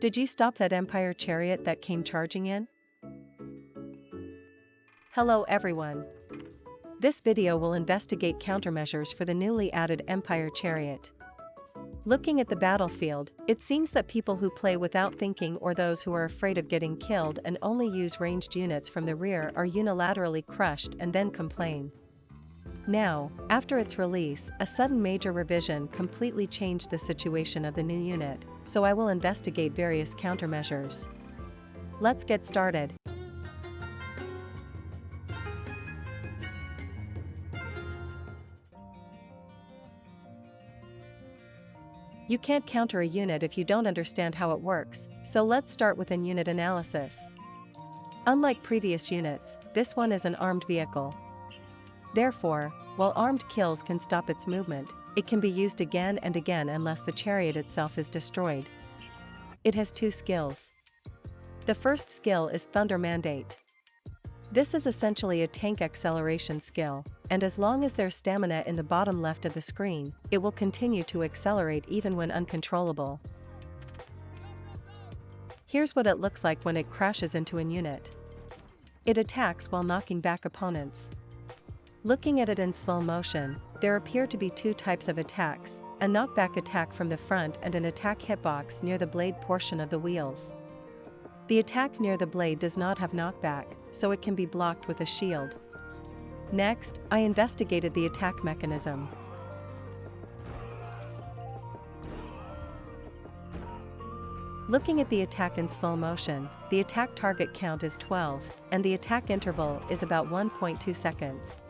Did you stop that Empire Chariot that came charging in? Hello everyone. This video will investigate countermeasures for the newly added Empire Chariot. Looking at the battlefield, it seems that people who play without thinking or those who are afraid of getting killed and only use ranged units from the rear are unilaterally crushed and then complain. Now, after its release, a sudden major revision completely changed the situation of the new unit, so I will investigate various countermeasures. Let's get started. You can't counter a unit if you don't understand how it works, so let's start with a unit analysis. Unlike previous units, this one is an armed vehicle. Therefore, while armed kills can stop its movement, it can be used again and again unless the chariot itself is destroyed. It has two skills. The first skill is Thunder Mandate. This is essentially a tank acceleration skill, and as long as there's stamina in the bottom left of the screen, it will continue to accelerate even when uncontrollable. Here's what it looks like when it crashes into an unit. It attacks while knocking back opponents. Looking at it in slow motion, there appear to be two types of attacks, a knockback attack from the front and an attack hitbox near the blade portion of the wheels. The attack near the blade does not have knockback, so it can be blocked with a shield. Next, I investigated the attack mechanism. Looking at the attack in slow motion, the attack target count is 12, and the attack interval is about 1.2 seconds.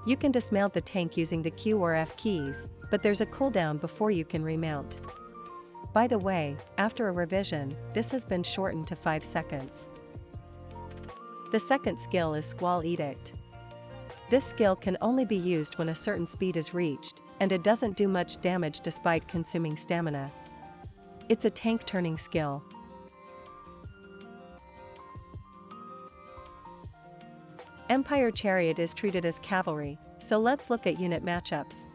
You can dismount the tank using the Q or F keys, but there's a cooldown before you can remount. By the way, after a revision, this has been shortened to 5 seconds. The second skill is Squall Edict. This skill can only be used when a certain speed is reached, and it doesn't do much damage despite consuming stamina. It's a tank turning skill. Empire Chariot is treated as cavalry, so let's look at unit matchups.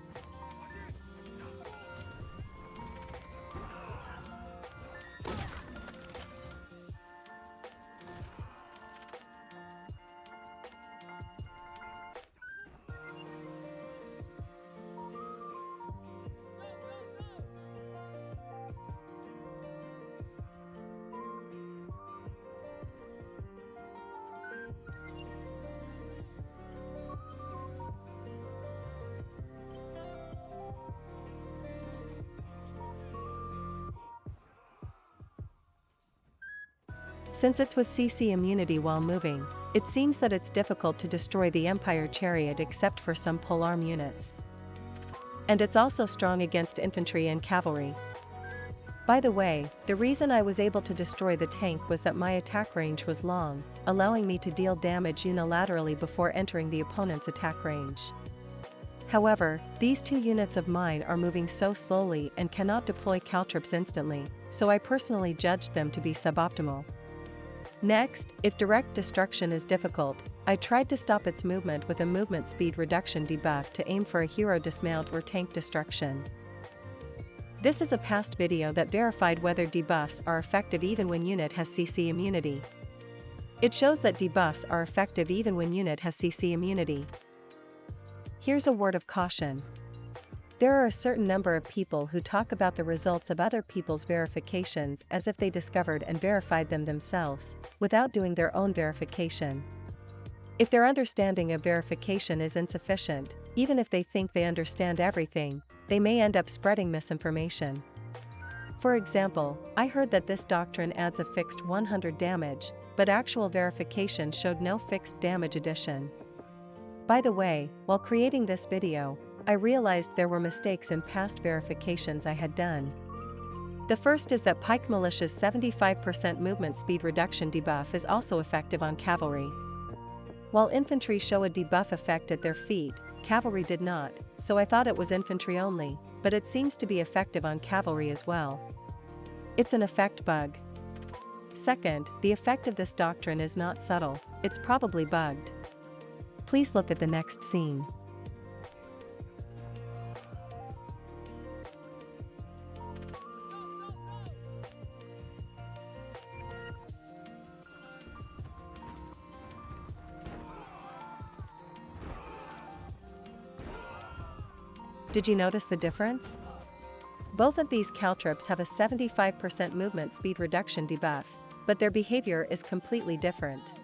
Since it's with CC immunity while moving, it seems that it's difficult to destroy the Empire Chariot except for some polearm units. And it's also strong against infantry and cavalry. By the way, the reason I was able to destroy the tank was that my attack range was long, allowing me to deal damage unilaterally before entering the opponent's attack range. However, these two units of mine are moving so slowly and cannot deploy caltrops instantly, so I personally judged them to be suboptimal. Next, if direct destruction is difficult, I tried to stop its movement with a movement speed reduction debuff to aim for a hero dismount or tank destruction. This is a past video that verified whether debuffs are effective even when unit has CC immunity. It shows that debuffs are effective even when unit has CC immunity. Here's a word of caution. There are a certain number of people who talk about the results of other people's verifications as if they discovered and verified them themselves, without doing their own verification. If their understanding of verification is insufficient, even if they think they understand everything, they may end up spreading misinformation. For example, I heard that this doctrine adds a fixed 100 damage, but actual verification showed no fixed damage addition. By the way, while creating this video, I realized there were mistakes in past verifications I had done. The first is that Pike Militia's 75% movement speed reduction debuff is also effective on cavalry. While infantry show a debuff effect at their feet, cavalry did not, so I thought it was infantry only, but it seems to be effective on cavalry as well. It's an effect bug. Second, the effect of this doctrine is not subtle, it's probably bugged. Please look at the next scene. Did you notice the difference? Both of these caltrops have a 75% movement speed reduction debuff, but their behavior is completely different.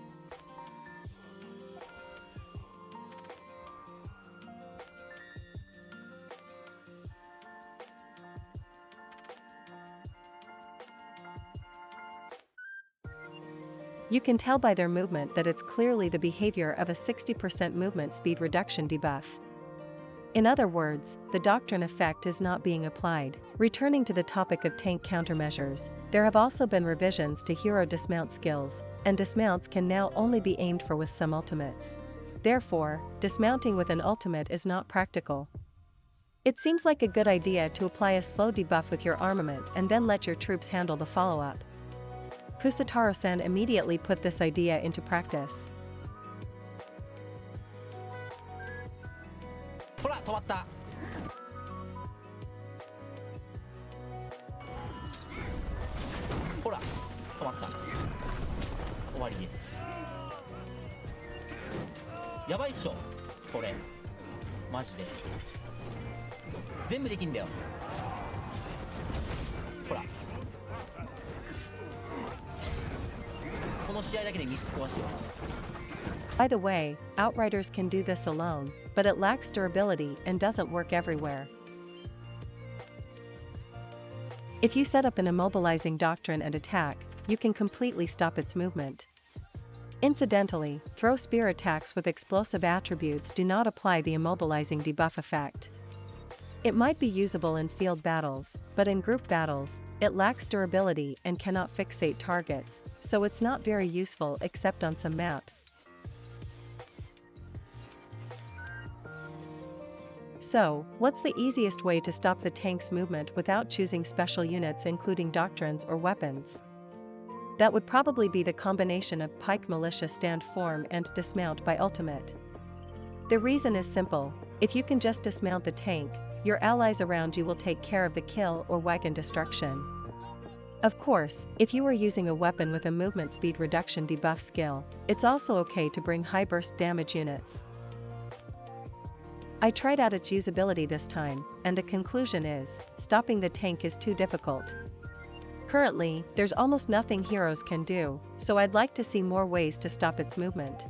You can tell by their movement that it's clearly the behavior of a 60% movement speed reduction debuff. In other words, the doctrine effect is not being applied. Returning to the topic of tank countermeasures, there have also been revisions to hero dismount skills, and dismounts can now only be aimed for with some ultimates. Therefore, dismounting with an ultimate is not practical. It seems like a good idea to apply a slow debuff with your armament and then let your troops handle the follow-up. KUSOTARO-san immediately put this idea into practice. ほら止まった。ほら止まった。終わりです。やばいっしょこれマジで全部できんだよ。ほらこの試合だけで3つ壊してよ。 By the way, Outriders can do this alone, but it lacks durability and doesn't work everywhere. If you set up an immobilizing doctrine and attack, you can completely stop its movement. Incidentally, throw spear attacks with explosive attributes do not apply the immobilizing debuff effect. It might be usable in field battles, but in group battles, it lacks durability and cannot fixate targets, so it's not very useful except on some maps. So, what's the easiest way to stop the tank's movement without choosing special units including doctrines or weapons? That would probably be the combination of Pike Militia stand form and dismount by ultimate. The reason is simple: if you can just dismount the tank, your allies around you will take care of the kill or wagon destruction. Of course, if you are using a weapon with a movement speed reduction debuff skill, it's also okay to bring high burst damage units. I tried out its usability this time, and the conclusion is, stopping the tank is too difficult. Currently, there's almost nothing heroes can do, so I'd like to see more ways to stop its movement.